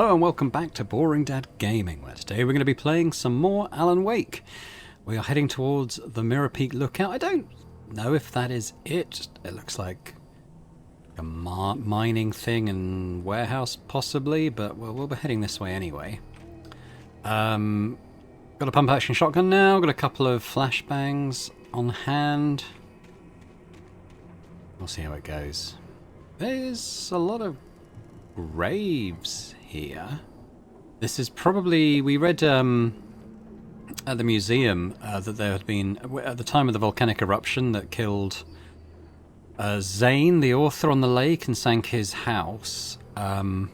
Hello and welcome back to Boring Dad Gaming, where today we're going to be playing some more Alan Wake. We are heading towards the Mirror Peak Lookout. I don't know if that is it. It looks like a mining thing and warehouse possibly, but we'll be heading this way anyway. Got a pump action shotgun now, got a couple of flashbangs on hand. We'll see how it goes. There's a lot of graves here. This is probably, we read at the museum that there had been, at the time of the volcanic eruption that killed Zane, the author, on the lake and sank his house. There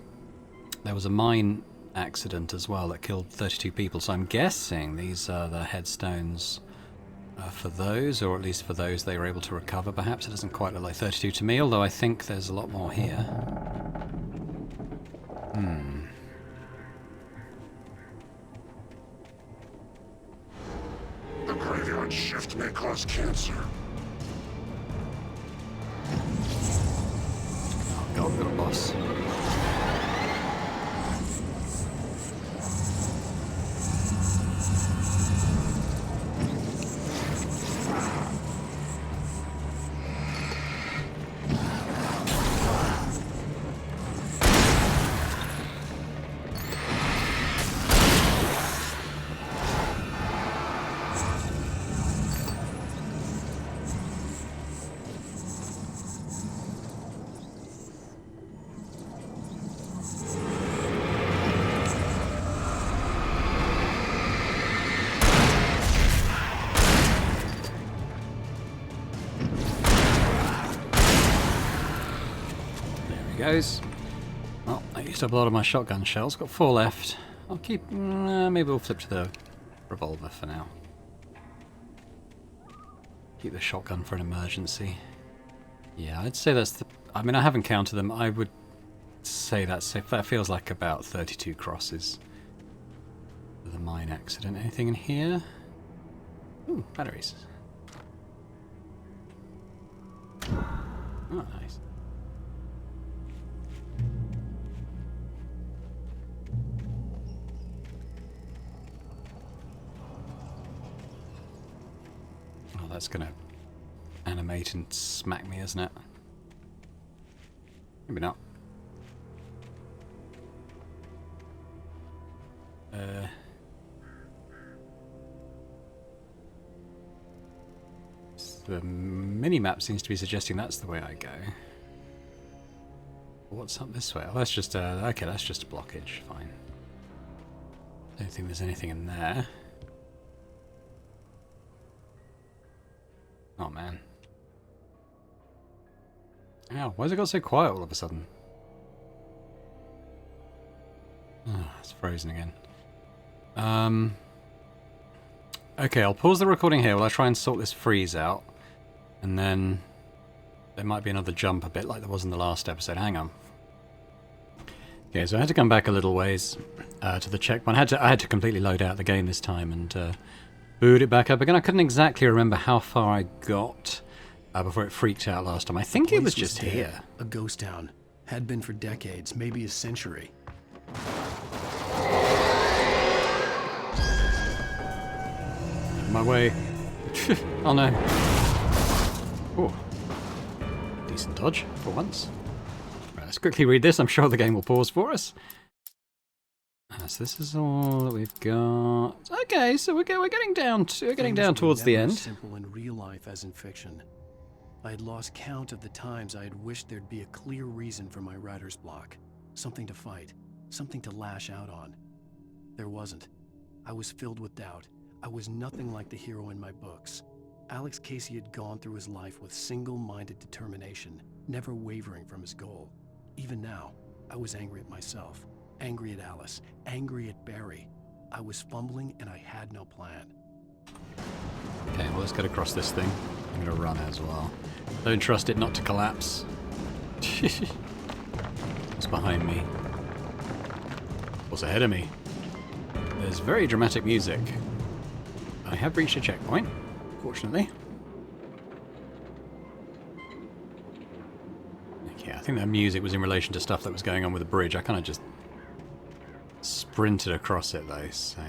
was a mine accident as well that killed 32 people, so I'm guessing these are the headstones for those, or at least for those they were able to recover. Perhaps it doesn't quite look like 32 to me, although I think there's a lot more here. The graveyard shift may cause cancer. Oh god, we've got a boss. Goes. Well, I used up a lot of my shotgun shells. Got 4 left. I'll keep. Maybe we'll flip to the revolver for now. Keep the shotgun for an emergency. Yeah, I'd say that's the. I mean, I haven't counted them. I would say that feels like about 32 crosses for the mine accident. Anything in here? Ooh, batteries. Oh, nice. That's gonna animate and smack me, isn't it? Maybe not. The mini-map seems to be suggesting that's the way I go. What's up this way? Oh, that's just okay, that's just a blockage. Fine. Don't think there's anything in there. Oh man. Ow, why's it got so quiet all of a sudden? Oh, it's frozen again. Okay, I'll pause the recording here while I try and sort this freeze out. And then there might be another jump a bit like there was in the last episode. Hang on. Okay, so I had to come back a little ways to the checkpoint. I had to completely load out the game this time and boot it back up again. I couldn't exactly remember how far I got before it freaked out last time. I think it was just here. A ghost town. Had been for decades, maybe a century. My way. Oh no. Oh. Decent dodge for once. Right, let's quickly read this. I'm sure the game will pause for us. So this is all that we've got. Okay, so we're getting down towards the end. Simple in real life as in fiction. I had lost count of the times I had wished there'd be a clear reason for my writer's block, something to fight, something to lash out on. There wasn't. I was filled with doubt. I was nothing like the hero in my books. Alex Casey had gone through his life with single-minded determination, never wavering from his goal. Even now, I was angry at myself. Angry at Alice, angry at Barry. I was fumbling and I had no plan. Okay, well let's get across this thing. I'm gonna run as well. Don't trust it not to collapse. What's behind me? What's ahead of me? There's very dramatic music. I have reached a checkpoint, fortunately. Okay, I think that music was in relation to stuff that was going on with the bridge. I kind of just sprinted across it though, so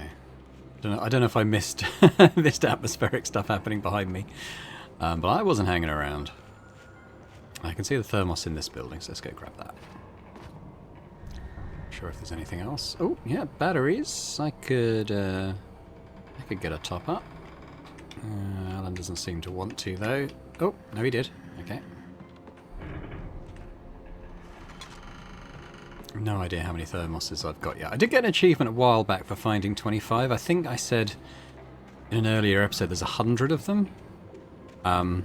I don't know if I missed missed atmospheric stuff happening behind me, but I wasn't hanging around. I can see the thermos in this building, so let's go grab that. Not sure if there's anything else. Oh yeah, batteries. I could get a top up. Alan doesn't seem to want to though. Oh no, he did. Okay. No idea how many thermoses I've got yet. I did get an achievement a while back for finding 25. I think I said in an earlier episode there's 100 of them. So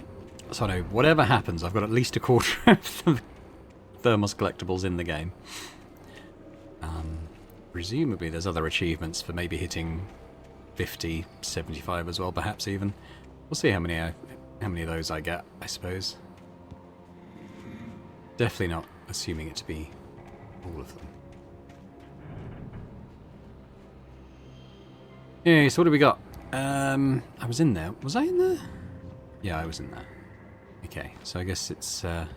I know whatever happens, I've got at least a quarter of the thermos collectibles in the game. Presumably there's other achievements for maybe hitting 50, 75 as well, perhaps even. We'll see how many of those I get, I suppose. Definitely not assuming it to be all of them. Yeah, so what do we got? I was in there. Was I in there? Yeah, I was in there. Okay, so I guess it's time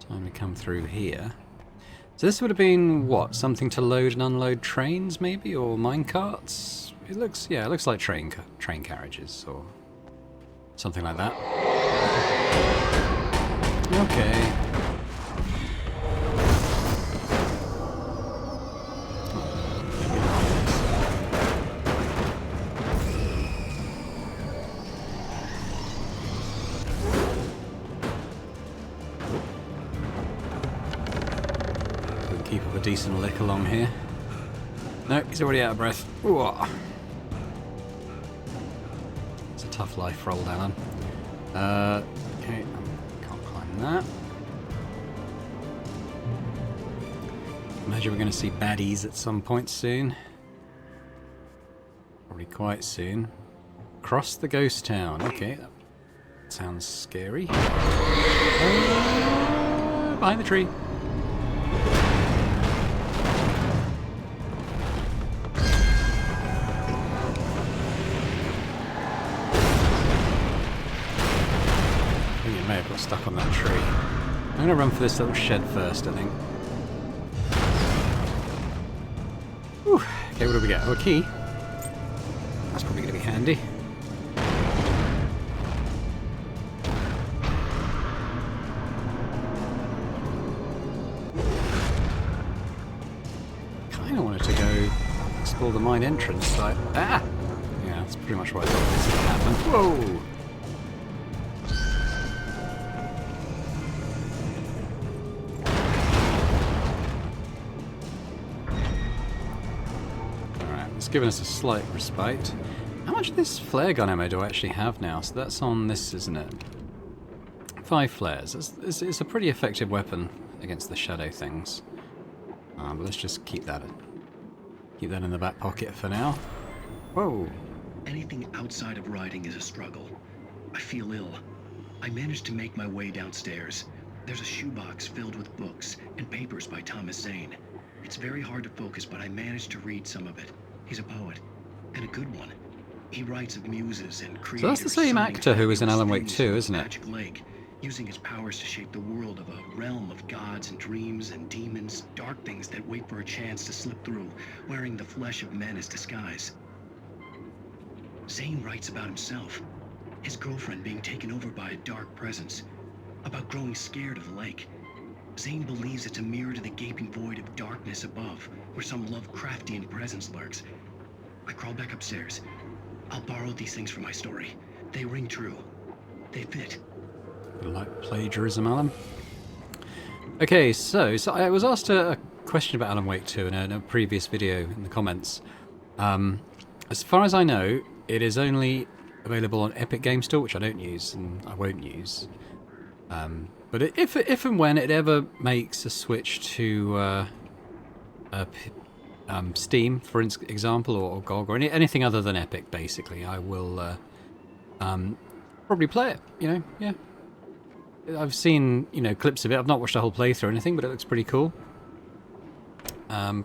to come through here. So this would have been, what, something to load and unload trains, maybe? Or minecarts? It looks like train carriages, or something like that. Okay. Keep up a decent lick along here. No, he's already out of breath. Ooh. It's a tough life roll, Alan. Okay, can't climb that. Imagine we're going to see baddies at some point soon. Probably quite soon. Cross the ghost town. Okay, that sounds scary. Behind the tree. May have got stuck on that tree. I'm going to run for this little shed first, I think. Whew. Okay, what do we get? Oh, a key. That's probably going to be handy. Kind of wanted to go explore the mine entrance site. Ah! Yeah, that's pretty much what I thought this would happen. Whoa! Given us a slight respite. How much of this flare gun ammo do I actually have now? So that's on this, isn't it? 5 flares. It's a pretty effective weapon against the shadow things. But let's just keep that in the back pocket for now. Whoa! Anything outside of writing is a struggle. I feel ill. I managed to make my way downstairs. There's a shoebox filled with books and papers by Thomas Zane. It's very hard to focus, but I managed to read some of it. He's a poet, and a good one. He writes of muses and creators. So that's the same actor who was in Alan Wake 2, isn't it? Magic Lake, using his powers to shape the world of a realm of gods and dreams and demons, dark things that wait for a chance to slip through, wearing the flesh of men as disguise. Zane writes about himself, his girlfriend being taken over by a dark presence, about growing scared of the lake. Zane believes it's a mirror to the gaping void of darkness above, where some Lovecraftian presence lurks. I crawl back upstairs. I'll borrow these things for my story. They ring true. They fit. Like plagiarism, Alan. Okay, so I was asked a question about Alan Wake 2 in a previous video in the comments. As far as I know, it is only available on Epic Game Store, which I don't use and I won't use. But if and when it ever makes a switch to Steam, for example, or GOG, or anything other than Epic, basically, I will probably play it. Yeah. I've seen clips of it. I've not watched a whole playthrough or anything, but it looks pretty cool.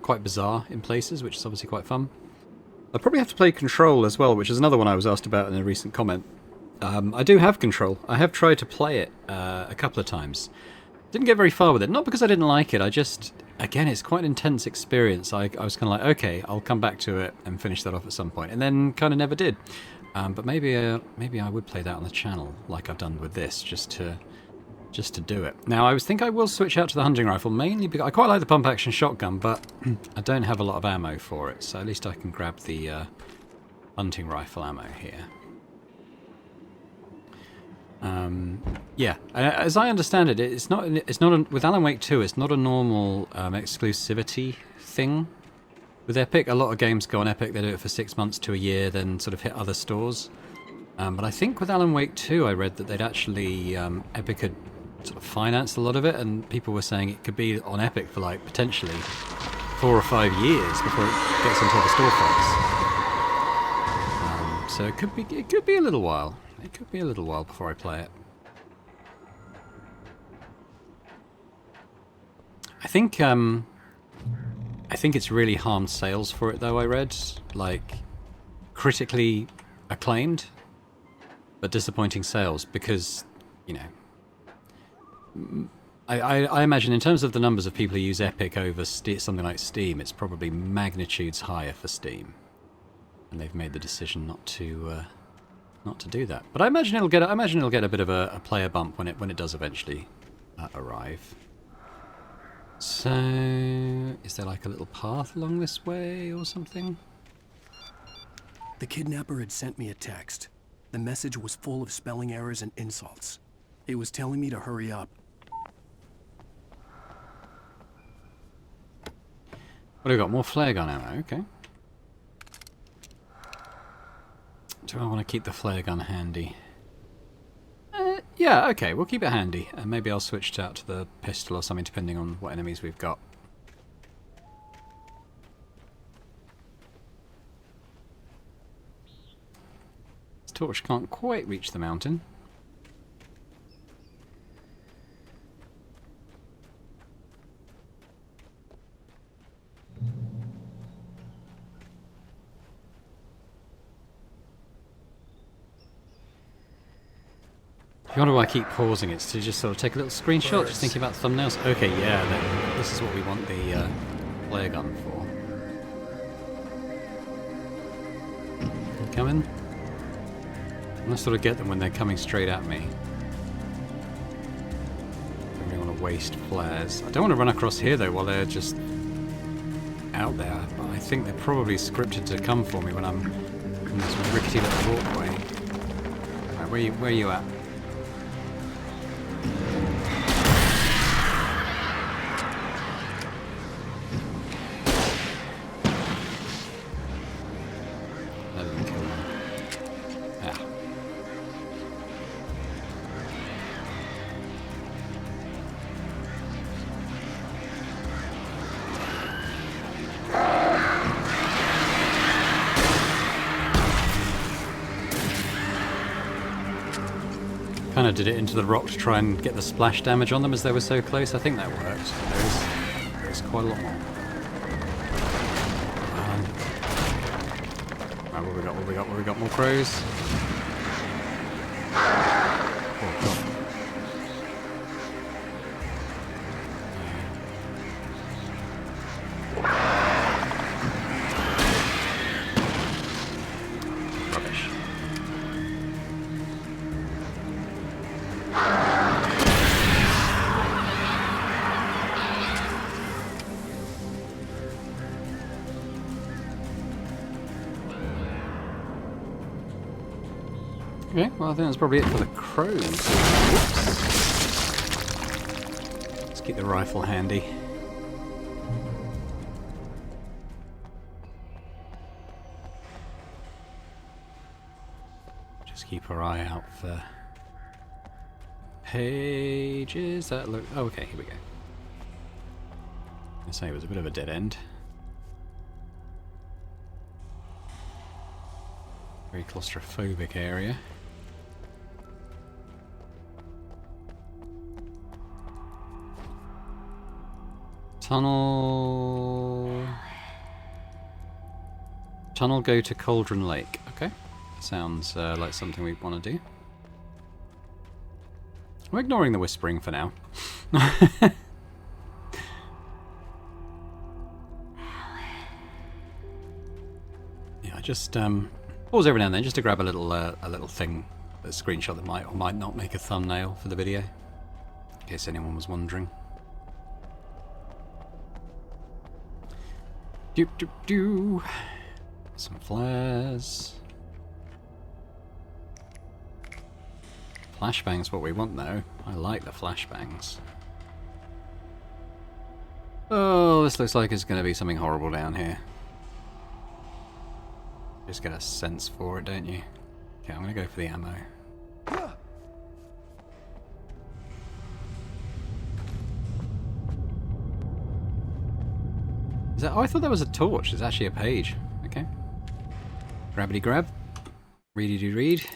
Quite bizarre in places, which is obviously quite fun. I probably have to play Control as well, which is another one I was asked about in a recent comment. I do have Control. I have tried to play it a couple of times. Didn't get very far with it. Not because I didn't like it. I just, again, it's quite an intense experience. I was kind of like, okay, I'll come back to it and finish that off at some point, and then kind of never did. But maybe I would play that on the channel, like I've done with this, just to do it. Now, I think I will switch out to the hunting rifle, mainly because I quite like the pump-action shotgun, but I don't have a lot of ammo for it, so at least I can grab the hunting rifle ammo here. Yeah, as I understand it, it's not with Alan Wake 2. It's not a normal exclusivity thing. With Epic, a lot of games go on Epic. They do it for 6 months to a year, then sort of hit other stores. But I think with Alan Wake 2, I read that they'd actually Epic had sort of financed a lot of it, and people were saying it could be on Epic for like potentially 4 or 5 years before it gets into the storefronts. So it could be a little while. It could be a little while before I play it. I think it's really harmed sales for it, though. I read, like, critically acclaimed, but disappointing sales because, you know, I imagine in terms of the numbers of people who use Epic over something like Steam, it's probably magnitudes higher for Steam, and they've made the decision not to do that. But I imagine it'll get a bit of a player bump when it does eventually arrive. So, is there like a little path along this way or something? The kidnapper had sent me a text. The message was full of spelling errors and insults. It was telling me to hurry up. What have we got? More flare gun ammo, okay. Do I want to keep the flare gun handy? Yeah, okay, we'll keep it handy. And maybe I'll switch out to the pistol or something, depending on what enemies we've got. This torch can't quite reach the mountain. If you wonder why I keep pausing, it's to just sort of take a little screenshot, just thinking about thumbnails. Okay, yeah, this is what we want the flare gun for. You coming? I'm gonna sort of get them when they're coming straight at me. Don't really want to waste flares. I don't want to run across here though while they're just out there, but I think they're probably scripted to come for me when I'm in this rickety little walkway. Alright, where are you at? Kind of did it into the rock to try and get the splash damage on them as they were so close. I think that worked. There's quite a lot more. Right, what we got? More crows. Oh, God. Rubbish. Okay, well I think that's probably it for the crows. Whoops. Let's keep the rifle handy. Just keep our eye out for pages that look... Oh, okay, here we go. I say it was a bit of a dead end. Very claustrophobic area. Tunnel go to Cauldron Lake. Okay, sounds like something we want to do. I'm ignoring the whispering for now. Yeah, I just pause every now and then just to grab a little thing, a screenshot that might or might not make a thumbnail for the video, in case anyone was wondering. Doop doop doo. Some flares. Flashbang's what we want though. I like the flashbangs. Oh, this looks like it's going to be something horrible down here. Just get a sense for it, don't you? Okay, I'm going to go for the ammo. Is that? Oh, I thought that was a torch. It's actually a page. Okay. Grabbity grab. Ready to read.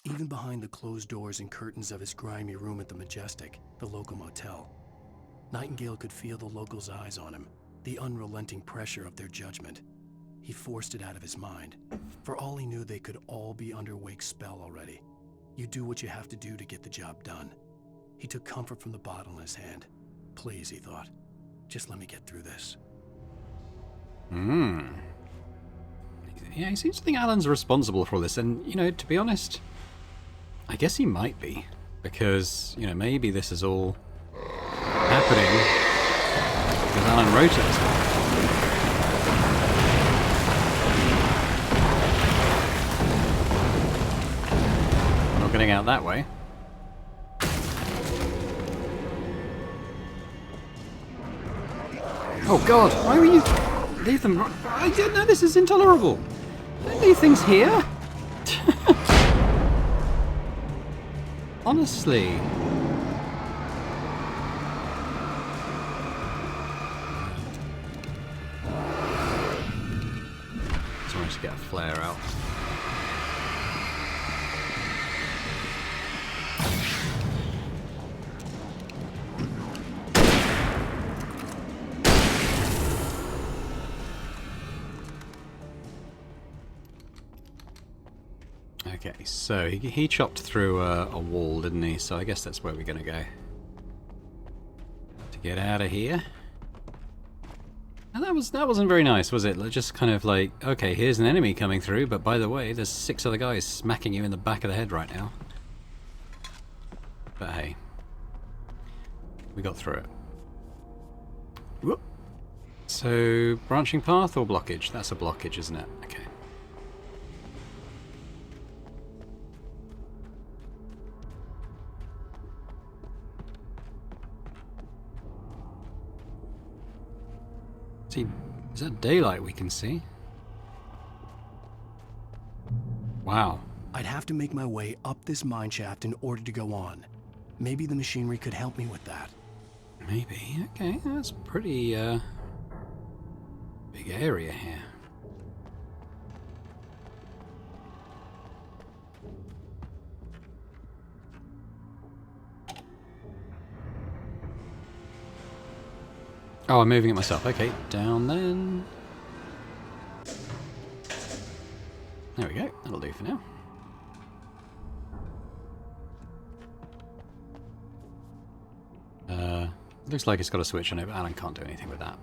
Even behind the closed doors and curtains of his grimy room at the Majestic, the local motel, Nightingale could feel the locals' eyes on him, the unrelenting pressure of their judgment. He forced it out of his mind. For all he knew, they could all be under Wake's spell already. You do what you have to do to get the job done. He took comfort from the bottle in his hand. Please, he thought, just let me get through this. Yeah, he seems to think Alan's responsible for all this, and, you know, to be honest, I guess he might be. Because, you know, maybe this is all happening because Alan wrote it. We're not getting out that way. Oh God, why will you leave them? I don't know, this is intolerable. Don't leave things here. Honestly. Just wanted to get a flare out. Okay, so he chopped through a wall, didn't he? So I guess that's where we're going to go. To get out of here. And that wasn't very nice, was it? Just kind of like, okay, here's an enemy coming through, but by the way, there's 6 other guys smacking you in the back of the head right now. But hey, we got through it. Whoop. So, branching path or blockage? That's a blockage, isn't it? Okay. See, is that daylight we can see? Wow. I'd have to make my way up this mine shaft in order to go on. Maybe the machinery could help me with that. Maybe. Okay, that's pretty big area here. Oh, I'm moving it myself. Okay, down then. There we go. That'll do for now. Looks like it's got a switch on it, but Alan can't do anything with that.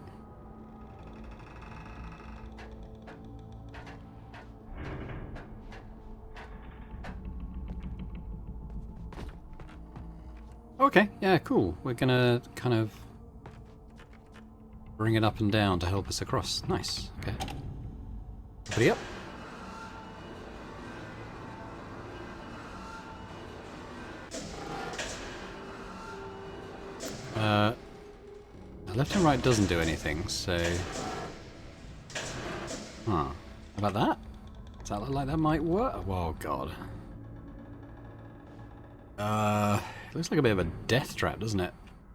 Okay, yeah, cool. We're gonna kind of bring it up and down to help us across. Nice. Okay. Buddy up. Left and right doesn't do anything, so... Huh. How about that? Does that look like that might work? Oh, God. It looks like a bit of a death trap, doesn't it?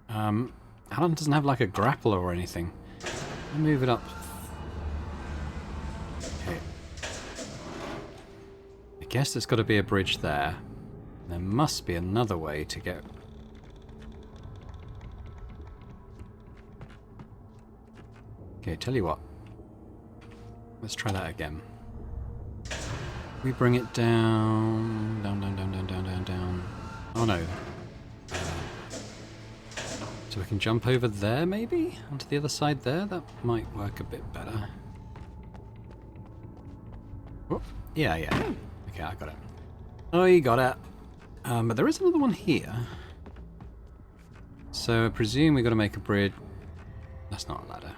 Alan doesn't have like a grappler or anything. I'll move it up. Okay. I guess there's got to be a bridge there. There must be another way to get... Okay, tell you what. Let's try that again. We bring it down... Down, down, down, down, down, down, down. Oh no. So we can jump over there, maybe? Onto the other side there? That might work a bit better. Oh, yeah. Okay, I got it. Oh, you got it. But there is another one here. So I presume we got to make a bridge. That's not a ladder.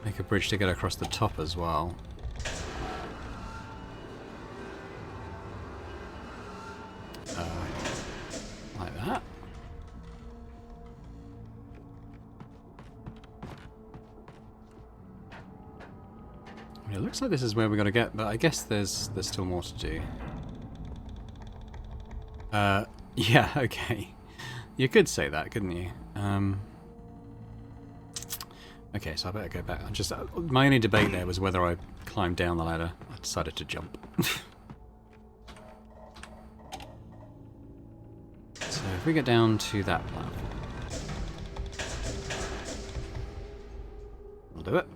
Make a bridge to get across the top as well. Like that. I mean, it looks like this is where we got to get, but I guess there's still more to do. Yeah, okay. You could say that, couldn't you? Okay, so I better go back. My only debate there was whether I climbed down the ladder. I decided to jump. So if we get down to that platform, we'll do it.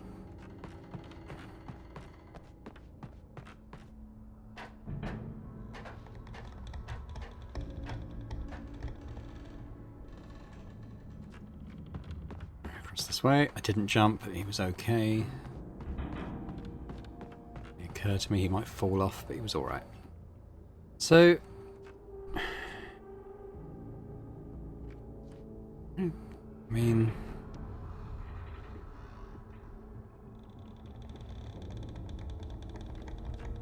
This way. I didn't jump, but he was okay. It occurred to me he might fall off, but he was alright. So... I mean...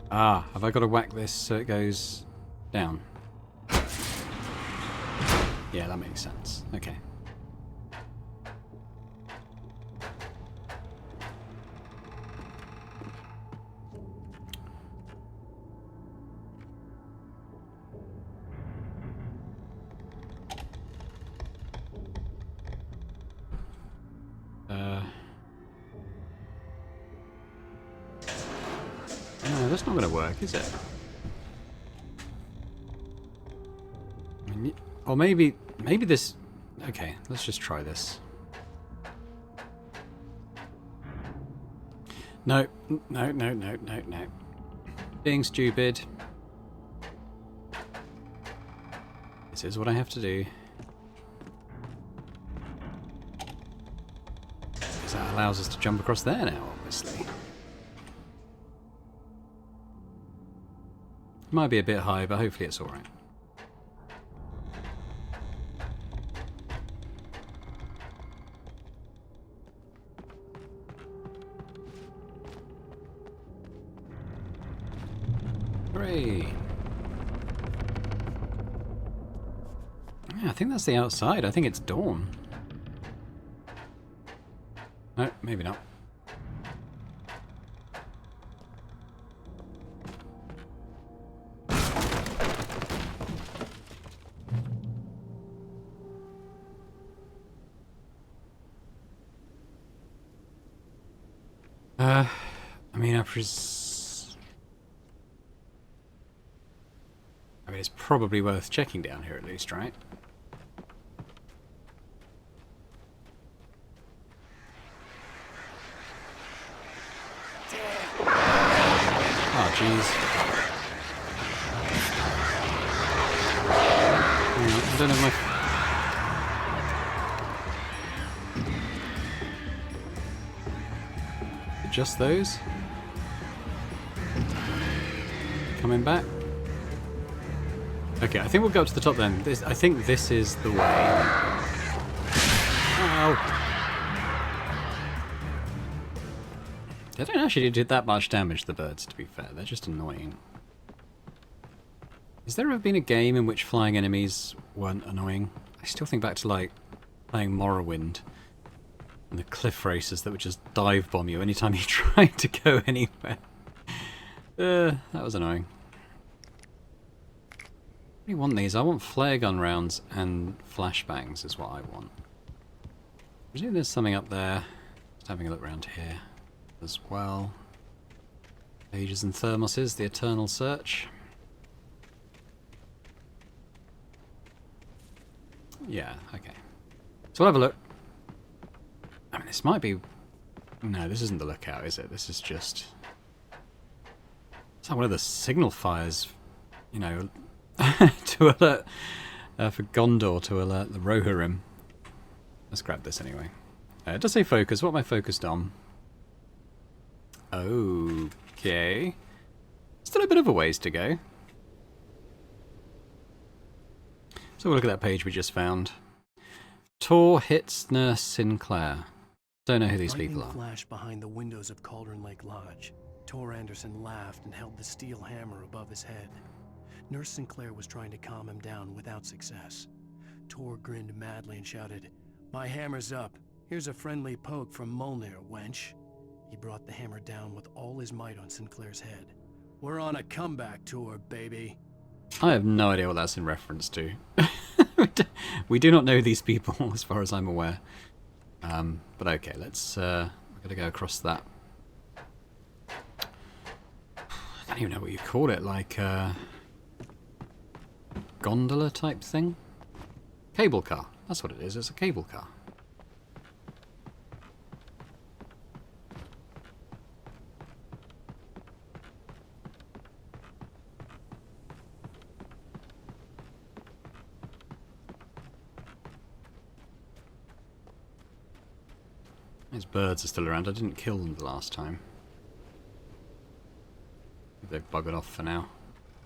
Ah, have I got to whack this so it goes down? Yeah, that makes sense. Okay. No, that's not going to work, is it? I mean, or maybe this... Okay, let's just try this. No. Being stupid. This is what I have to do. Because that allows us to jump across there now, obviously. Might be a bit high, but hopefully it's alright. Hooray! Yeah, I think that's the outside. I think it's dawn. No, maybe not. I mean, it's probably worth checking down here at least, right? Oh, jeez. I don't have my... Just those? Coming back? Okay, I think we'll go up to the top then. I think this is the way. Ow! They don't actually do that much damage, the birds, to be fair. They're just annoying. Has there ever been a game in which flying enemies weren't annoying? I still think back to, like, playing Morrowind. And the cliff races that would just dive bomb you anytime you tried to go anywhere. That was annoying. I really want these. I want flare gun rounds and flashbangs is what I want. I presume there's something up there. Just having a look around here as well. Pages and thermoses, the eternal search. Yeah, okay. So we'll have a look. I mean, this might be... No, this isn't the lookout, is it? This is just... It's like one of the signal fires, you know, to alert... for Gondor to alert the Rohirrim. Let's grab this anyway. It does say focus. What am I focused on? Okay. Still a bit of a ways to go. So we'll look at that page we just found. Tor hits Nurse Sinclair. Don't know who these people are. Flashed behind the windows of Cauldron Lake Lodge. Tor Anderson laughed and held the steel hammer above his head. Nurse Sinclair was trying to calm him down without success. Tor grinned madly and shouted, "My hammer's up. Here's a friendly poke from Molnir, wench." He brought the hammer down with all his might on Sinclair's head. "We're on a comeback tour, baby." I have no idea what that's in reference to. We do not know these people, as far as I'm aware. But okay, let's... we're going to go across that. I don't even know what you call it, like gondola type thing? Cable car. That's what it is, it's a cable car. These birds are still around. I didn't kill them the last time. They've buggered off for now.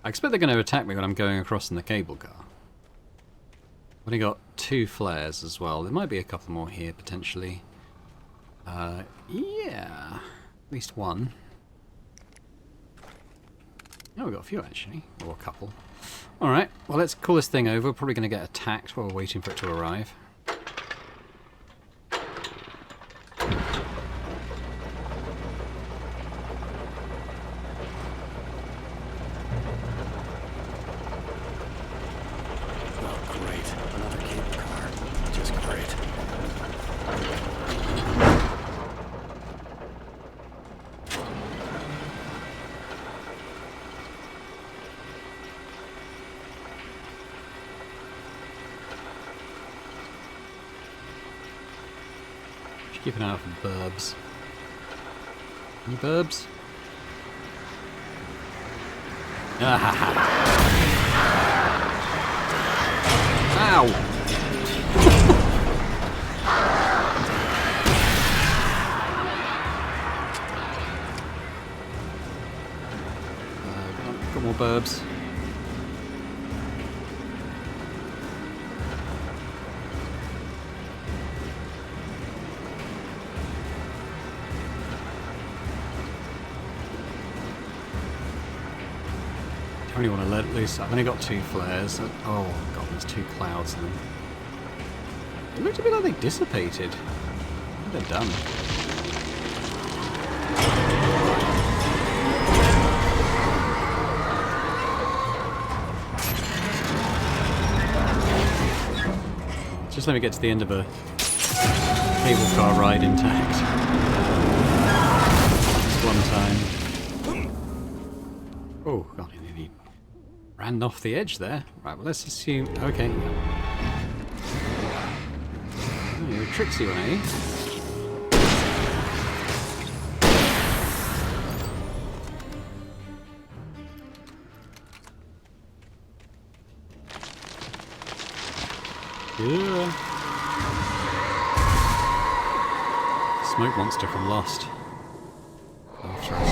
I expect they're going to attack me when I'm going across in the cable car. I've only got 2 flares as well. There might be a couple more here, potentially. Yeah. At least one. Oh, we've got a few, actually. Or a couple. Alright, well, let's call this thing over. We're probably going to get attacked while we're waiting for it to arrive. Keep an eye out for burbs. Any burbs? Ow! Got more burbs. I only want to let loose. I've only got 2 flares. Oh god, there's 2 clouds in them. It looked a bit like they dissipated. What have they done? Just let me get to the end of a cable car ride intact. Just one time. Oh god, he ran off the edge there. Right, well let's assume... Okay. Oh, you're a tricksy one, eh? Yeah. Smoke monster from Lost. After us.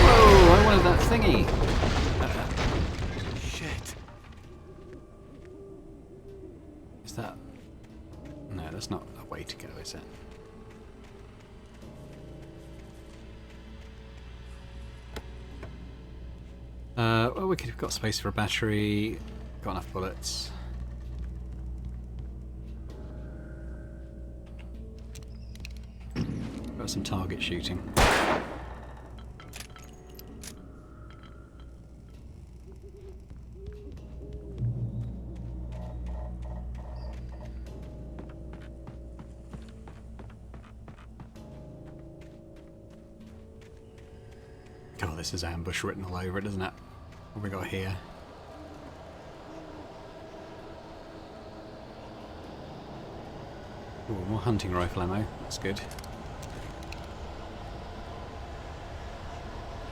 Whoa! I wanted that thingy. Shit. Is that? No, that's not a way to go, is it? Well, we could have got space for a battery. Got enough bullets. Got some target shooting. God, this is ambush written all over it, isn't it? What have we got here? Ooh, more hunting rifle ammo. That's good.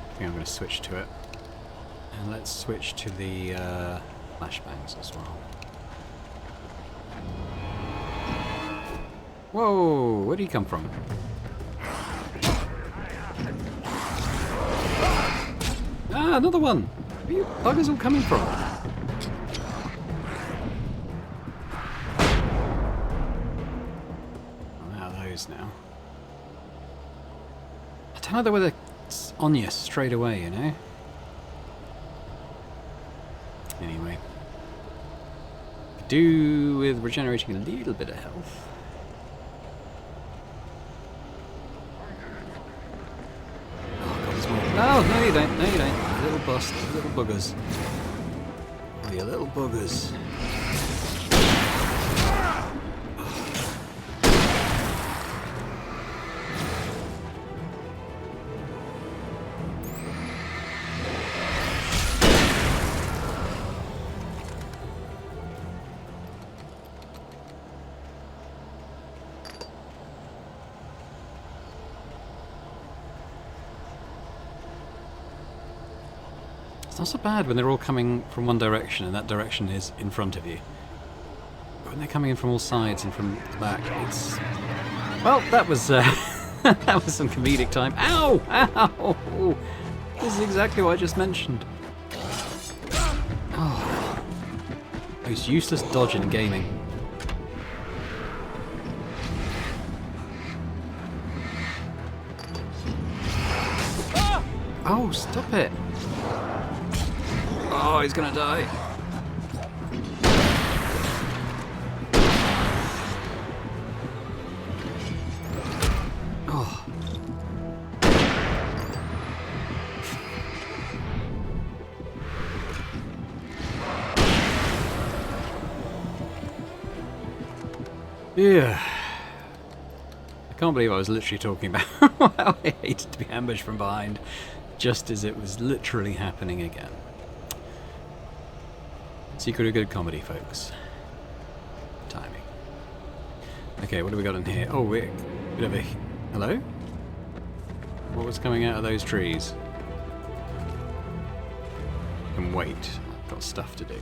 I think I'm going to switch to it. And let's switch to the flashbangs as well. Whoa, where'd he come from? Ah, another one! Where are you buggers all coming from? I'm out of those now. I don't know whether it's on you straight away, you know? Anyway. Could do with regenerating a little bit of health. Oh, no you don't, no you don't. You little bust, you little buggers. Oh, you little buggers. It's not so bad when they're all coming from one direction and that direction is in front of you. But when they're coming in from all sides and from the back, it's... Well, that was that was some comedic time. Ow! Ow! This is exactly what I just mentioned. Oh. Most useless dodge in gaming. Oh, stop it! Oh, he's gonna die. Oh. Yeah. I can't believe I was literally talking about how I hated to be ambushed from behind, just as it was literally happening again. Secret of good comedy, folks. Timing. Okay, what do we got in here? Oh, bit of a... Hello? What was coming out of those trees? I can wait. I've got stuff to do.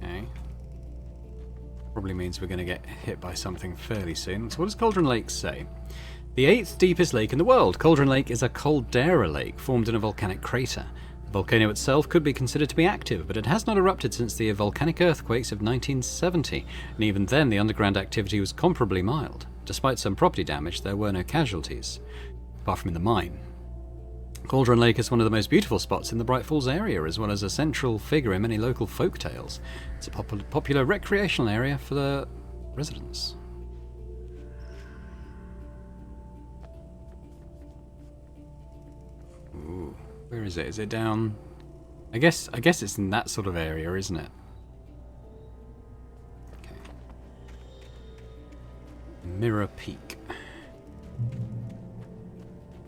Okay. Probably means we're going to get hit by something fairly soon. So what does Cauldron Lake say? The 8th deepest lake in the world, Cauldron Lake is a caldera lake formed in a volcanic crater. The volcano itself could be considered to be active, but it has not erupted since the volcanic earthquakes of 1970, and even then the underground activity was comparably mild. Despite some property damage, there were no casualties, apart from in the mine. Cauldron Lake is one of the most beautiful spots in the Bright Falls area, as well as a central figure in many local folk tales. It's a popular recreational area for the residents. Ooh, where is it? Is it down? I guess it's in that sort of area, isn't it? Okay. Mirror Peak.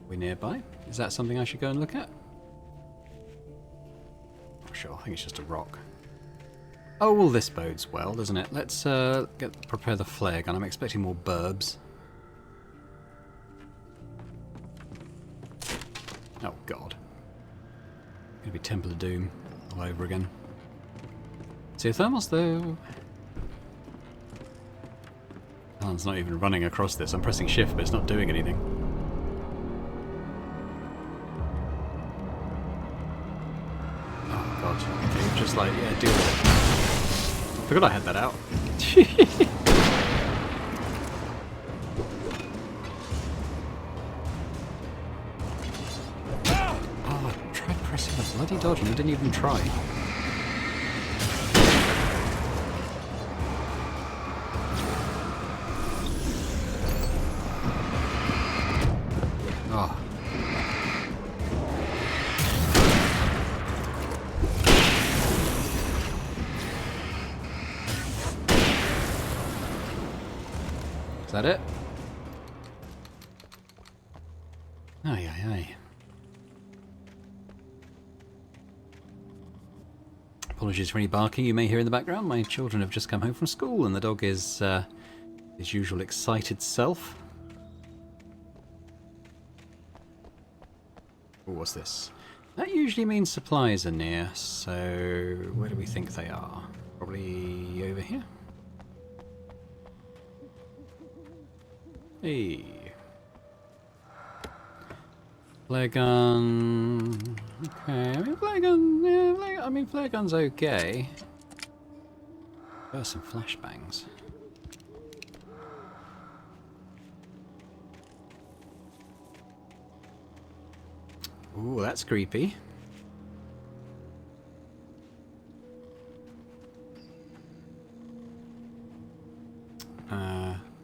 We nearby? Is that something I should go and look at? Not sure. I think it's just a rock. Oh, well, this bodes well, doesn't it? Let's prepare the flare gun. I'm expecting more burbs. Oh, God. Gonna be Temple of Doom all over again. See, thermals, though. Alan's not even running across this. I'm pressing shift, but it's not doing anything. Oh, God. Okay, just like, yeah, do it. Forgot I had that out. Bloody dodge, and he didn't even try. Oh. Is that it? Aye, aye, aye. Apologies for any barking you may hear in the background. My children have just come home from school and the dog is his usual excited self. Ooh, what's this? That usually means supplies are near, so where do we think they are? Probably over here. Hey. Flare gun. Okay, I mean flare gun. Yeah, I mean flare gun's okay. There are some flashbangs. Ooh, that's creepy.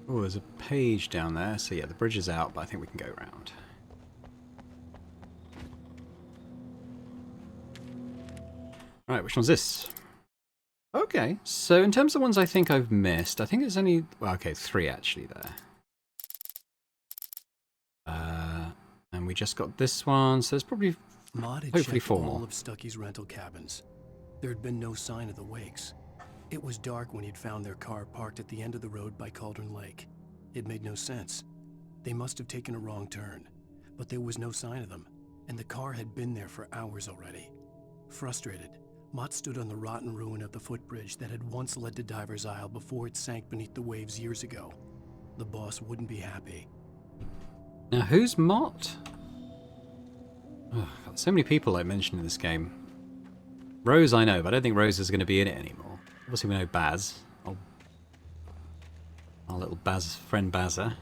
Oh, there's a page down there. So yeah, the bridge is out, but I think we can go around. Alright, which one's this? Okay, so in terms of ones I think I've missed, I think there's only... Well, okay, 3 actually there. And we just got this one, so there's probably... Maud had hopefully checked 4 all more. of Stucky's rental cabins. There had been no sign of the wakes. It was dark when he'd found their car parked at the end of the road by Cauldron Lake. It made no sense. They must have taken a wrong turn, but there was no sign of them, and the car had been there for hours already. Frustrated, Mott stood on the rotten ruin of the footbridge that had once led to Diver's Isle before it sank beneath the waves years ago. The boss wouldn't be happy. Now, who's Mott? Oh, got so many people I mentioned in this game. Rose I know, but I don't think Rose is going to be in it anymore. Obviously we know Baz. Our little Baz friend Bazza.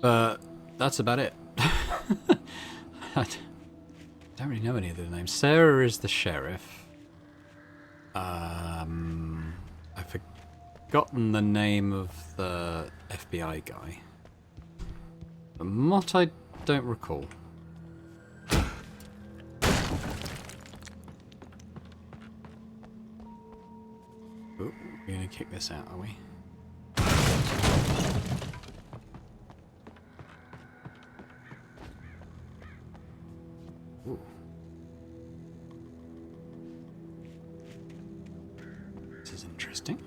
But that's about it. I don't really know any of the names. Sarah is the sheriff. I've forgotten the name of the FBI guy. But Mott I don't recall. Ooh, we're gonna kick this out, are we? Ooh. This is interesting.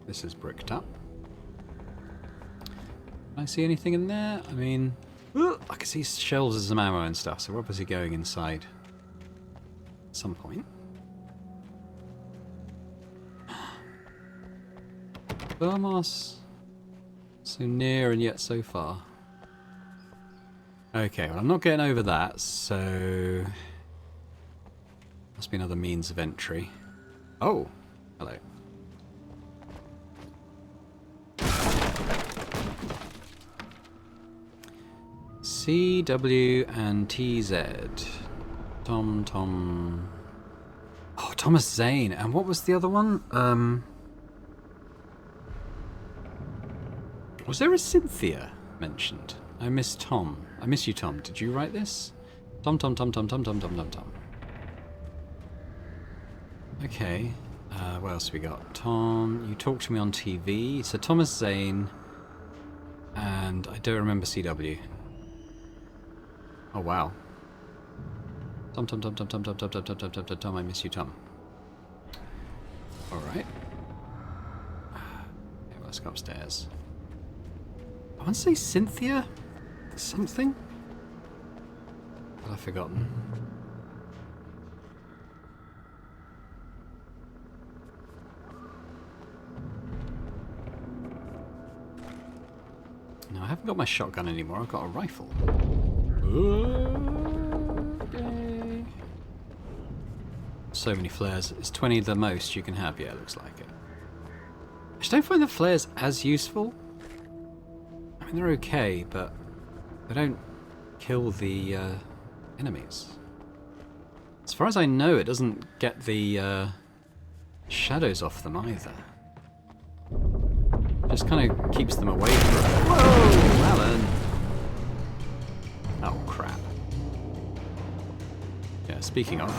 This is bricked up. Can I see anything in there? I mean, I can see shelves of some ammo and stuff, so we're obviously going inside at some point. Vermos. So near and yet so far. Okay, well I'm not getting over that, so... Must be another means of entry. Oh! Hello. C, W, and TZ. Tom... Oh, Thomas Zane. And what was the other one? Was there a Cynthia mentioned? I miss Tom. I miss you, Tom. Did you write this? Tom. Okay. What else we got? Tom, you talked to me on TV. So Thomas Zane. And I don't remember CW. Oh, wow. Tom, I miss you, Tom. Alright. Okay, let's go upstairs. I want to say Cynthia? Something? But I've forgotten. No, I haven't got my shotgun anymore. I've got a rifle. Okay. So many flares. It's 20 the most you can have. Yeah, it looks like it. I just don't find the flares as useful. I mean, they're okay, but they don't kill the enemies. As far as I know, it doesn't get the shadows off them either. Just kind of keeps them away from it. Whoa, Alan! Oh, crap. Yeah, speaking of...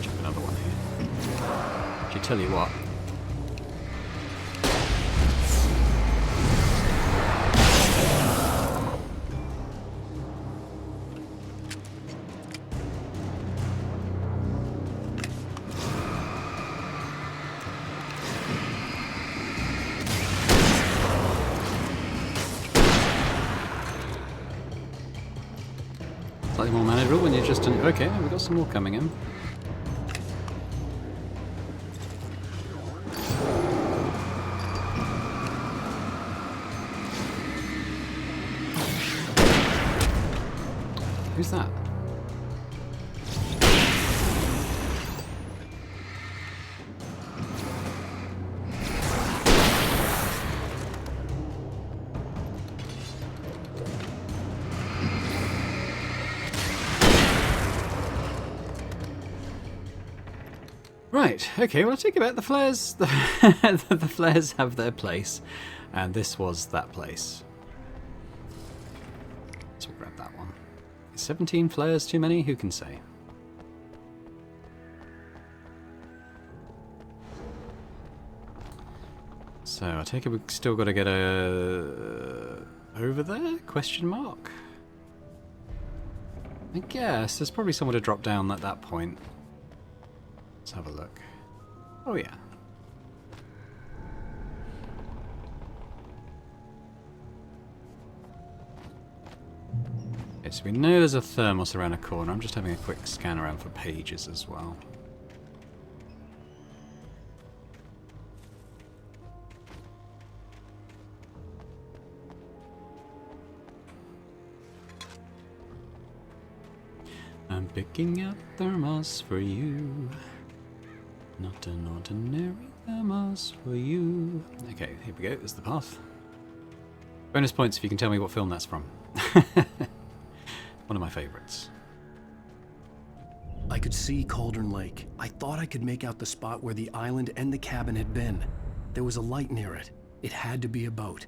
Chuck another one here. Actually, tell you what. slightly more manageable when you're just... Okay, we've got some more coming in. Who's that? Right, okay, well I take it back. The flares, the flares have their place, and this was that place. So we'll grab that one. 17 flares too many? Who can say? So I take it we've still got to get over there? Question mark? I guess there's probably somewhere to drop down at that point. Let's have a look. Oh yeah. Okay, so we know there's a thermos around a corner. I'm just having a quick scan around for pages as well. I'm picking up thermos for you. Not an ordinary thermos for you. Okay, here we go. There's the path. Bonus points if you can tell me what film that's from. One of my favorites. I could see Cauldron Lake. I thought I could make out the spot where the island and the cabin had been. There was a light near it. It had to be a boat.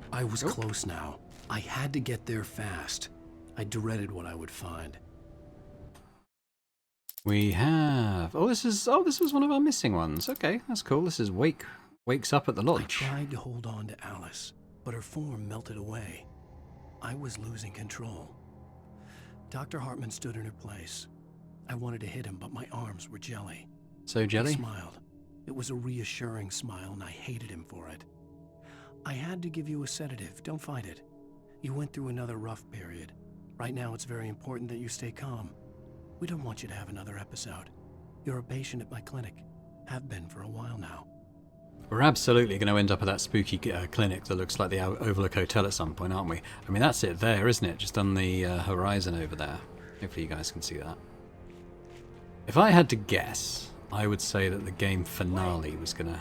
I was close now. I had to get there fast. I dreaded what I would find. We have... this was one of our missing ones. Okay, that's cool. This is Wakes Up at the Lodge. I tried to hold on to Alice, but her form melted away. I was losing control. Dr. Hartman stood in her place. I wanted to hit him, but my arms were jelly. So jelly? He smiled. It was a reassuring smile, and I hated him for it. I had to give you a sedative. Don't fight it. You went through another rough period. Right now, it's very important that you stay calm. We don't want you to have another episode. You're a patient at my clinic. Have been for a while now. We're absolutely going to end up at that spooky clinic that looks like the Overlook Hotel at some point, aren't we? I mean, that's it there, isn't it? Just on the horizon over there. Hopefully you guys can see that. If I had to guess, I would say that the game finale was going to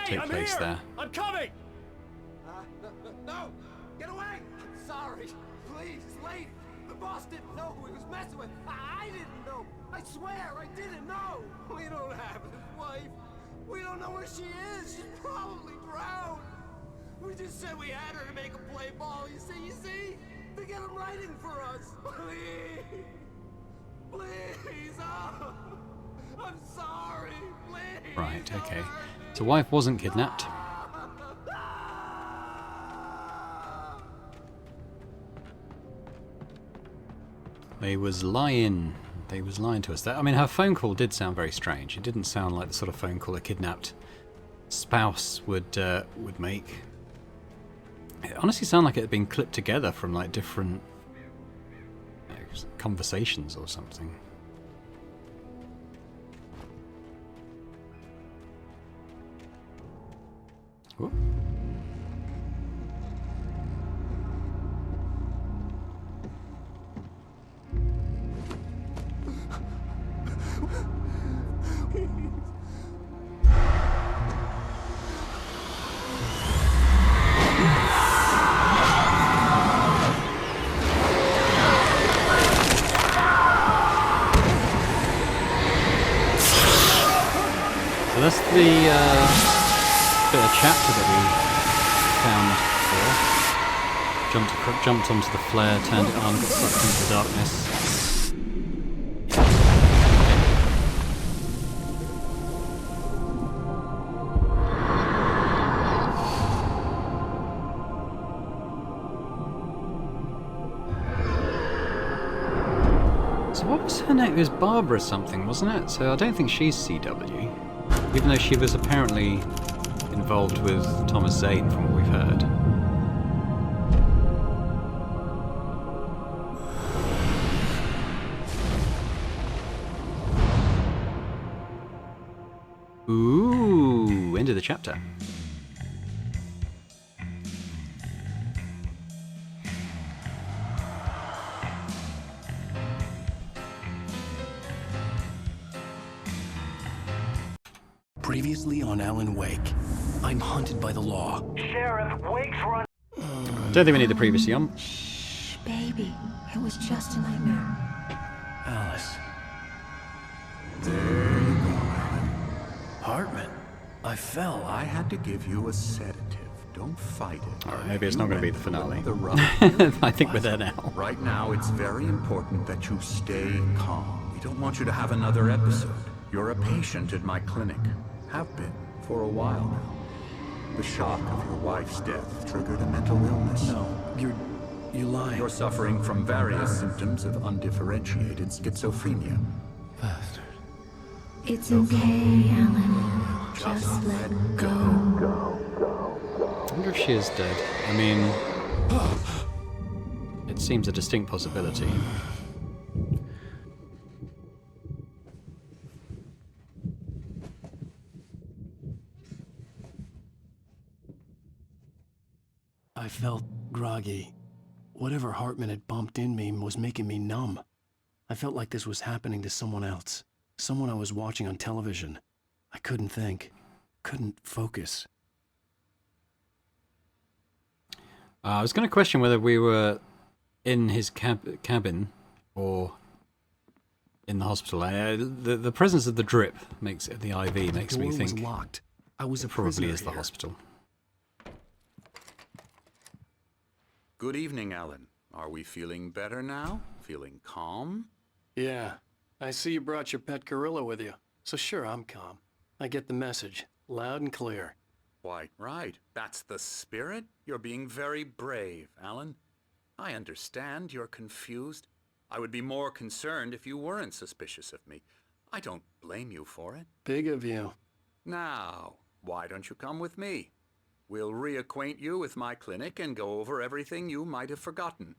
take place there. I'm coming! No! Get away! I'm sorry. Please, it's late. The boss didn't know who he was messing with. I didn't know. I swear, I didn't know. We don't have his wife. We don't know where she is. She's probably drowned. We just said we had her to make a play ball. You see? To get him writing for us. Please. Please. Oh. I'm sorry. Please. Right, okay. So wife wasn't kidnapped. They was lying to us. I mean, her phone call did sound very strange. It didn't sound like the sort of phone call a kidnapped spouse would make. It honestly sounded like it had been clipped together from like different conversations or something. Whoop. So that's the bit of chapter that we found before. Jumped onto the flare, turned it on, got sucked into the darkness. So what was her name? It was Barbara something, wasn't it? So I don't think she's CW. Even though she was apparently involved with Thomas Zane from what we've heard. Ooh, end of the chapter. Previously on Alan Wake, I'm hunted by the law. Sheriff, Wake's run. Don't think we need the previously on. Shh, baby. It was just a nightmare. Alice. There you go, Alan. Hartman, I fell. I had to give you a sedative. Don't fight it. Alright, maybe it's not going to be the finale. The rub. I think we're there now. Right now, it's very important that you stay calm. We don't want you to have another episode. You're a patient at my clinic. Have been for a while now. The shock of your wife's death triggered a mental illness. No, you're lying. You're suffering from various symptoms of undifferentiated schizophrenia. Bastard. It's okay, Alan. Just let go. I wonder if she is dead. I mean, it seems a distinct possibility. I felt groggy. Whatever Hartman had bumped in me was making me numb. I felt like this was happening to someone else. Someone I was watching on television. I couldn't think. Couldn't focus. I was going to question whether we were in his cabin or in the hospital. The presence of the drip makes it, the IV makes me The door think was locked. I was a it probably prisoner is the here. hospital. Good evening, Alan. Are we feeling better now? Feeling calm? Yeah. I see you brought your pet gorilla with you. So sure, I'm calm. I get the message. Loud and clear. Quite right. That's the spirit. You're being very brave, Alan. I understand you're confused. I would be more concerned if you weren't suspicious of me. I don't blame you for it. Big of you. Now, why don't you come with me? We'll reacquaint you with my clinic and go over everything you might have forgotten.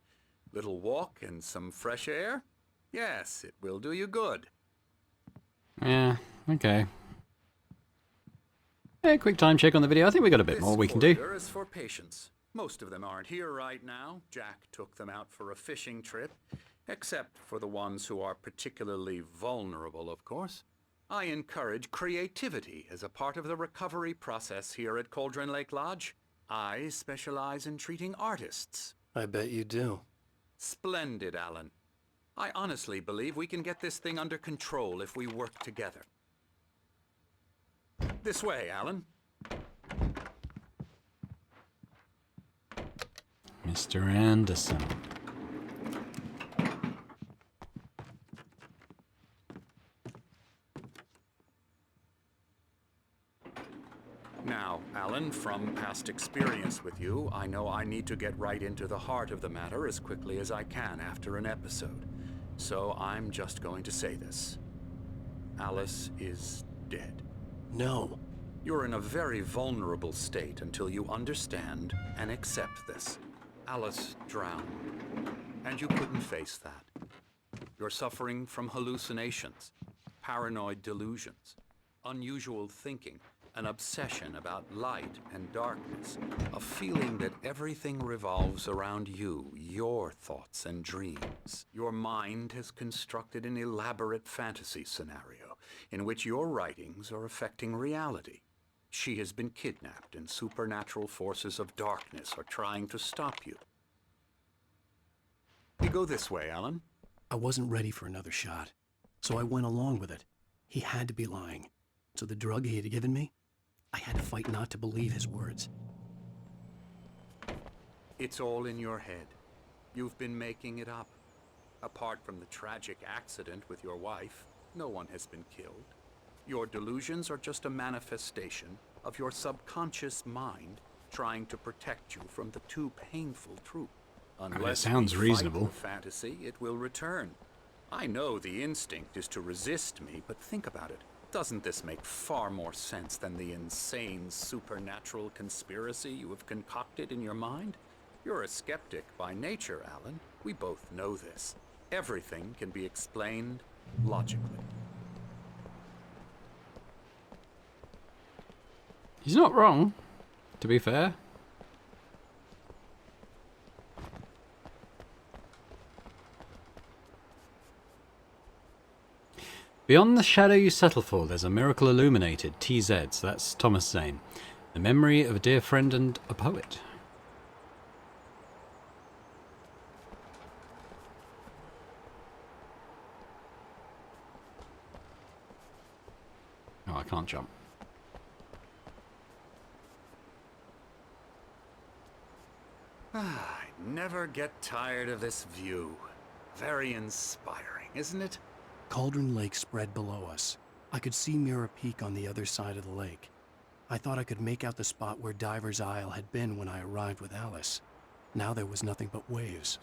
Little walk and some fresh air? Yes, it will do you good. Yeah, okay. Yeah, quick time check on the video. I think we got a bit more we can do. This folder is for patients. Most of them aren't here right now. Jack took them out for a fishing trip, except for the ones who are particularly vulnerable, of course. I encourage creativity as a part of the recovery process here at Cauldron Lake Lodge. I specialize in treating artists. I bet you do. Splendid, Alan. I honestly believe we can get this thing under control if we work together. This way, Alan. Mr. Anderson. Now, Alan, from past experience with you, I know I need to get right into the heart of the matter as quickly as I can after an episode. So I'm just going to say this. Alice is dead. No. You're in a very vulnerable state until you understand and accept this. Alice drowned, and you couldn't face that. You're suffering from hallucinations, paranoid delusions, unusual thinking, an obsession about light and darkness, a feeling that everything revolves around you, your thoughts and dreams. Your mind has constructed an elaborate fantasy scenario in which your writings are affecting reality. She has been kidnapped and supernatural forces of darkness are trying to stop you. You go this way, Alan. I wasn't ready for another shot, so I went along with it. He had to be lying. So the drug he had given me, I had to fight not to believe his words. It's all in your head. You've been making it up. Apart from the tragic accident with your wife, no one has been killed. Your delusions are just a manifestation of your subconscious mind trying to protect you from the too painful truth. Unless sounds we fight reasonable. the fantasy, it will return. I know the instinct is to resist me, but think about it. Doesn't this make far more sense than the insane supernatural conspiracy you have concocted in your mind? You're a skeptic by nature, Alan. We both know this. Everything can be explained logically. He's not wrong, to be fair. Beyond the shadow you settle for, there's a miracle illuminated, TZ, so that's Thomas Zane. The memory of a dear friend and a poet. Oh, I can't jump. I never get tired of this view. Very inspiring, isn't it? Cauldron Lake spread below us. I could see Mirror Peak on the other side of the lake. I thought I could make out the spot where Diver's Isle had been when I arrived with Alice. Now there was nothing but waves.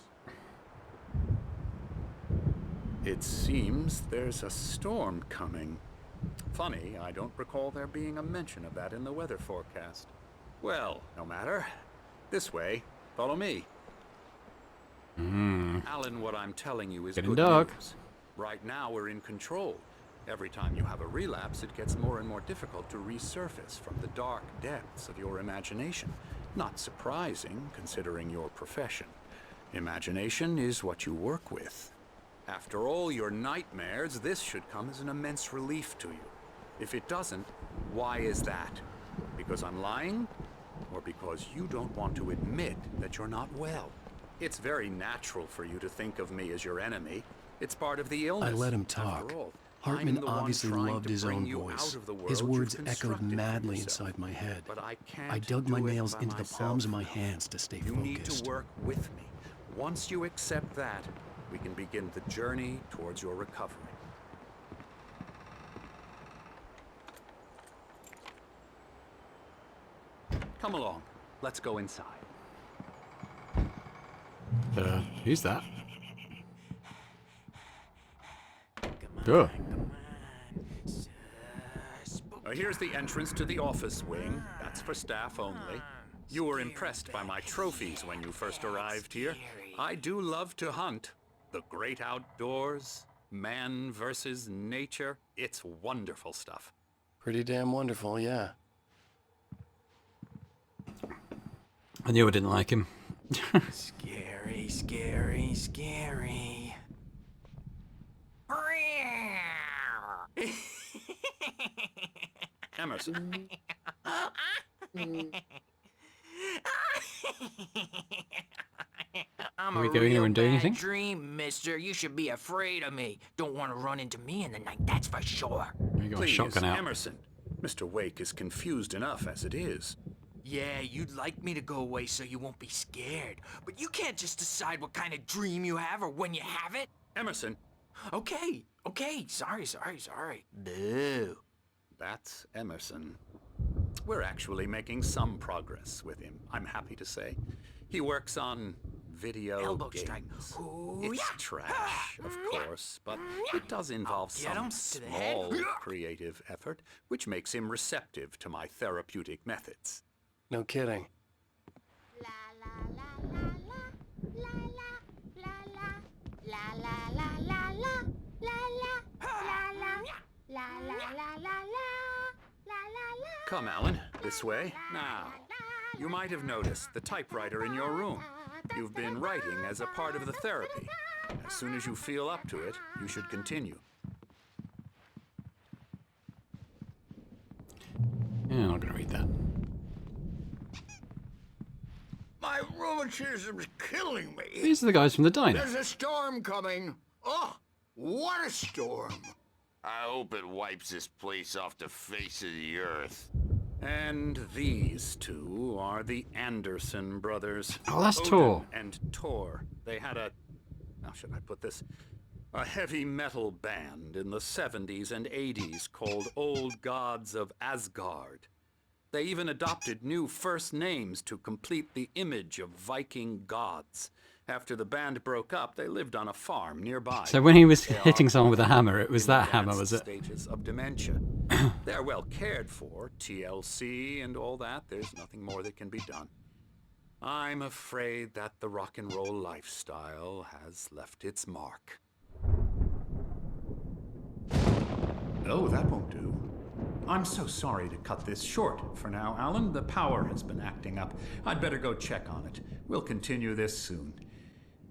It seems there's a storm coming. Funny, I don't recall there being a mention of that in the weather forecast. Well, no matter. This way. Follow me. Alan, what I'm telling you is Getting good dark. news. Right now we're in control. Every time you have a relapse, it gets more and more difficult to resurface from the dark depths of your imagination. Not surprising, considering your profession. Imagination is what you work with. After all your nightmares, this should come as an immense relief to you. If it doesn't, why is that? Because I'm lying? Or because you don't want to admit that you're not well? It's very natural for you to think of me as your enemy. It's part of the illness. I let him talk. After all, Hartman I'm the one obviously trying loved to his bring own you voice. out of the His world words you've echoed constructed for madly yourself. inside my head. But I can't I dug my do it nails by into the myself. palms of my hands to stay You need focused. to work with me. Once you accept that, we can begin the journey towards your recovery. Come along. Let's go inside. Who's that? Oh. Here's the entrance to the office wing. That's for staff only. You were impressed by my trophies when you first arrived here. I do love to hunt. The great outdoors, man versus nature. It's wonderful stuff. Pretty damn wonderful, yeah. I knew I didn't like him. Scary, scary, scary. Emerson. I'm Are we a going there real and doing bad anything? dream, mister. You should be afraid of me. Don't want to run into me in the night, that's for sure. We got a Please, shotgun out. Emerson. Mr. Wake is confused enough as it is. Yeah, you'd like me to go away so you won't be scared. But you can't just decide what kind of dream you have or when you have it. Emerson. Okay, sorry. Boo. That's Emerson. We're actually making some progress with him, I'm happy to say. He works on video Elbow games. strike. Ooh, It's yeah. trash, of course, but it does involve Get him some to the head. small creative effort, which makes him receptive to my therapeutic methods. No kidding. Come, Alan, this way. Now, you might have noticed the typewriter in your room. You've been writing as a part of the therapy. As soon as you feel up to it, you should continue. Yeah, I'm not going to read that. My rheumatism's killing me. These are the guys from the diner. There's a storm coming. Oh, what a storm. I hope it wipes this place off the face of the earth. And these two are the Anderson brothers. Oh, that's Odin Tor. and Tor. They had a, how should I put this? A heavy metal band in the 70s and 80s called Old Gods of Asgard. They even adopted new first names to complete the image of Viking gods. After the band broke up, they lived on a farm nearby. So when he was They hitting are someone with a hammer, it was in the that hammer, was advanced it? Stages of dementia. They're well cared for, TLC and all that. There's nothing more that can be done. I'm afraid that the rock and roll lifestyle has left its mark. Oh, that won't do. I'm so sorry to cut this short for now, Alan. The power has been acting up. I'd better go check on it. We'll continue this soon.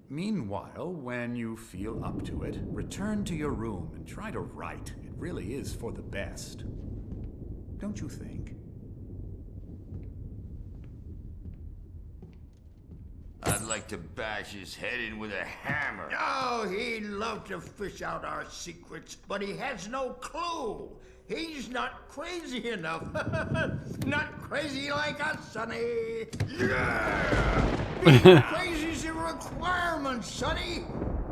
Meanwhile, when you feel up to it, return to your room and try to write. It really is for the best. Don't you think? I'd like to bash his head in with a hammer. Oh, he'd love to fish out our secrets, but he has no clue. He's not crazy enough. Not crazy like us, Sonny. Yeah! Being crazy's a requirement, Sonny.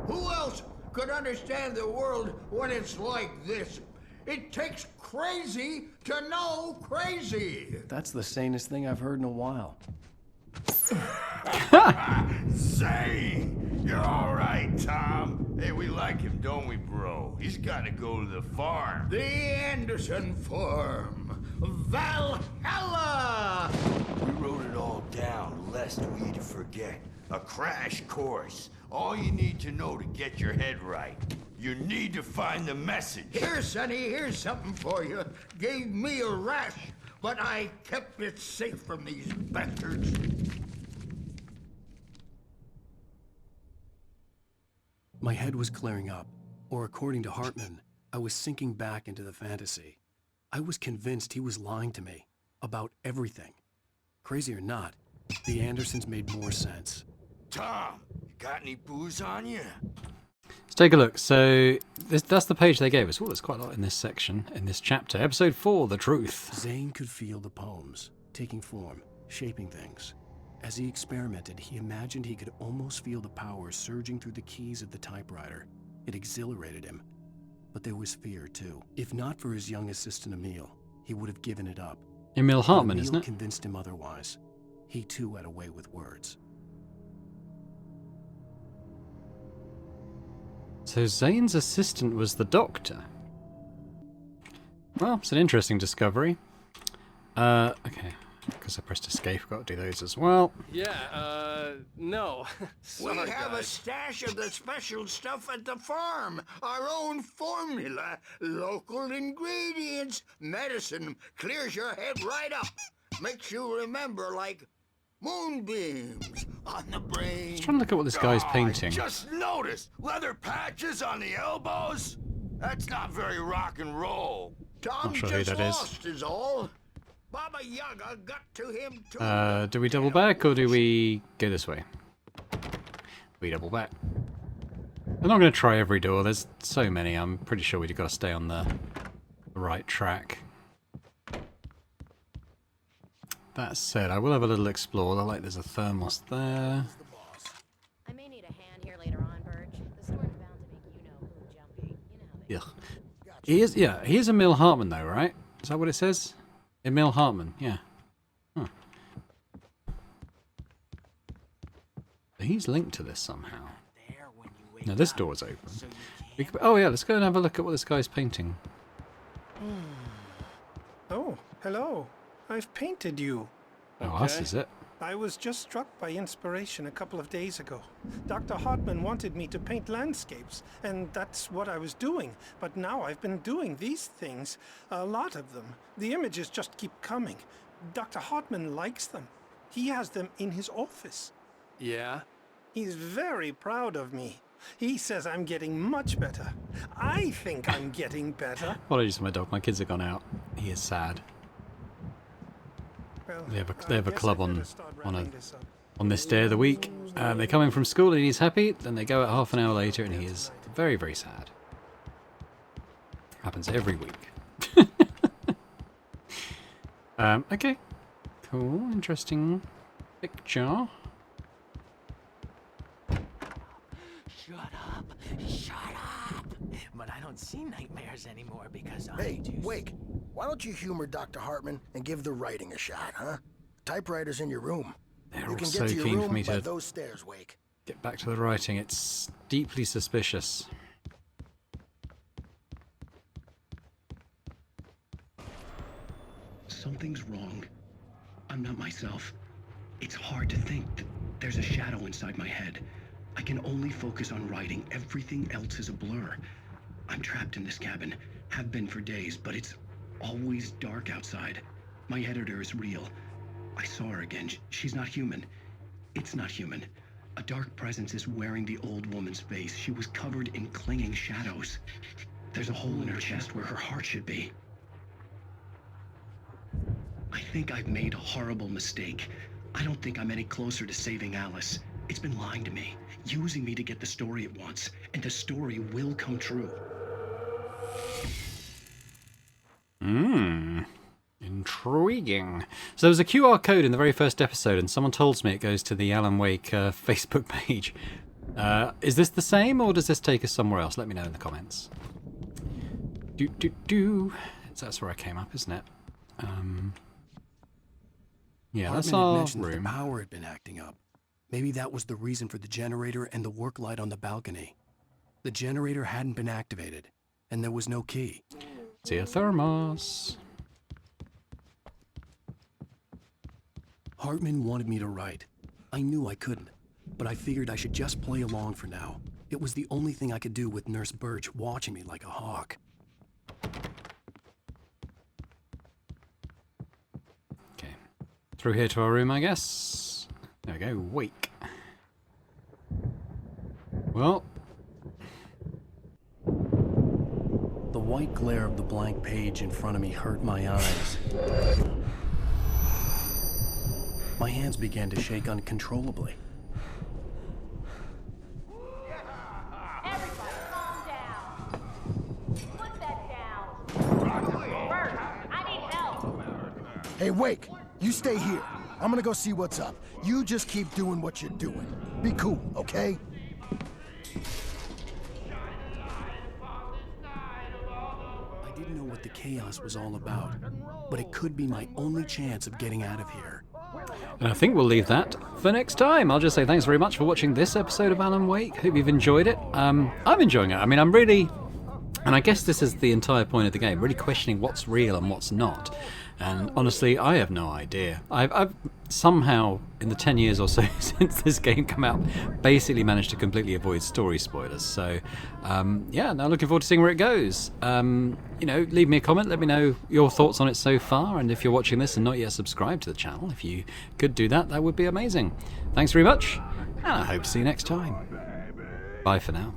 Who else could understand the world when it's like this? It takes crazy to know crazy. That's the sanest thing I've heard in a while. Zane! You're all right, Tom. Hey, we like him, don't we, bro? He's got to go to the farm. The Anderson Farm. Valhalla! We wrote it all down, lest we'd forget. A crash course. All you need to know to get your head right. You need to find the message. Here, Sonny, here's something for you. Gave me a rash, but I kept it safe from these bastards. My head was clearing up, or according to Hartman, I was sinking back into the fantasy. I was convinced he was lying to me about everything. Crazy or not, the Andersons made more sense. Tom, you got any booze on you? Let's take a look. So that's the page they gave us. Oh, there's quite a lot in this section, in this chapter. Episode 4, The Truth. Zane could feel the poems, taking form, shaping things. As he experimented, he imagined he could almost feel the power surging through the keys of the typewriter. It exhilarated him. But there was fear, too. If not for his young assistant Emil, he would have given it up. Emil Hartman, Emil isn't it? Convinced him otherwise. He, too, had a way with words. So Zane's assistant was the doctor. Well, it's an interesting discovery. Okay. Because I pressed escape, I've got to do those as well. Yeah, no. We Sorry, have a guys. stash of the special stuff at the farm. Our own formula. Local ingredients. Medicine clears your head right up. Makes you remember like moonbeams on the brain. Just trying to look at what this guy's Oh, painting. Just notice leather patches on the elbows. That's not very rock and roll. Tom Not sure who just that is. lost is all. Baba Yaga got to him too. Do we double back or do we go this way? We double back. I'm not going to try every door. There's so many. I'm pretty sure we've got to stay on the right track. That said, I will have a little explore. Like there's a thermos there. I may need a hand here later on, Burge. The store's bound to make you-know-who jumpy. You know how they Yeah. He is Emil Hartman though, right? Is that what it says? Emil Hartman, yeah. Huh. He's linked to this somehow. Now this door's open. Oh yeah, let's go and have a look at what this guy's painting. Oh, hello. I've painted you. Oh, us is it? I was just struck by inspiration a couple of days ago. Dr. Hartman wanted me to paint landscapes, and that's what I was doing. But now I've been doing these things, a lot of them. The images just keep coming. Dr. Hartman likes them. He has them in his office. Yeah? He's very proud of me. He says I'm getting much better. I think I'm getting better. Apologies for my dog. My kids have gone out. He is sad. Well, They have I a guess club I on better start wrapping this up. on this day of the week. They come in from school and he's happy. Then they go out half an hour later and he is very, very sad. Happens every week. Okay. Cool. Interesting picture. Shut up. But I don't see nightmares anymore because Hey, Wake, why don't you humor Dr. Hartman and give the writing a shot, huh? Typewriter's in your room. They're You all can so get to your keen for room me by to those stairs, Wake. Get back to the writing. It's deeply suspicious. Something's wrong. I'm not myself. It's hard to think that there's a shadow inside my head. I can only focus on writing. Everything else is a blur. I'm trapped in this cabin. Have been for days, but it's always dark outside. My editor is real. I saw her again. She's not human. It's not human. A dark presence is wearing the old woman's face. She was covered in clinging shadows. There's a hole in her chest where her heart should be. I think I've made a horrible mistake. I don't think I'm any closer to saving Alice. It's been lying to me, using me to get the story it wants, and the story will come true. Intriguing. So there's a QR code in the very first episode, and someone tells me it goes to the Alan Wake Facebook page. Is this the same, or does this take us somewhere else? Let me know in the comments. That's where I came up, isn't it? Yeah, that's our mentioned that room. the power had been acting up. Maybe that was the reason for the generator and the work light on the balcony. The generator hadn't been activated, and there was no key. Thermos. Hartman wanted me to write. I knew I couldn't, but I figured I should just play along for now. It was the only thing I could do with Nurse Birch watching me like a hawk. Okay. Through here to our room, I guess. There we go. Wake. Well. The white glare of the blank page in front of me hurt my eyes. My hands began to shake uncontrollably. Everybody, calm down. Put that down. Bert, I need help. Hey, Wake, you stay here. I'm gonna go see what's up. You just keep doing what you're doing. Be cool, okay? I didn't know what the chaos was all about, but it could be my only chance of getting out of here. And I think we'll leave that for next time. I'll just say thanks very much for watching this episode of Alan Wake. Hope you've enjoyed it. I'm enjoying it. I mean, I'm really... And I guess this is the entire point of the game, really questioning what's real and what's not. And honestly, I have no idea. I've somehow, in the 10 years or so since this game came out, basically managed to completely avoid story spoilers. So, yeah, now looking forward to seeing where it goes. You know, leave me a comment, let me know your thoughts on it so far, and if you're watching this and not yet subscribed to the channel, if you could do that, that would be amazing. Thanks very much, and I hope to see you next time. Bye for now.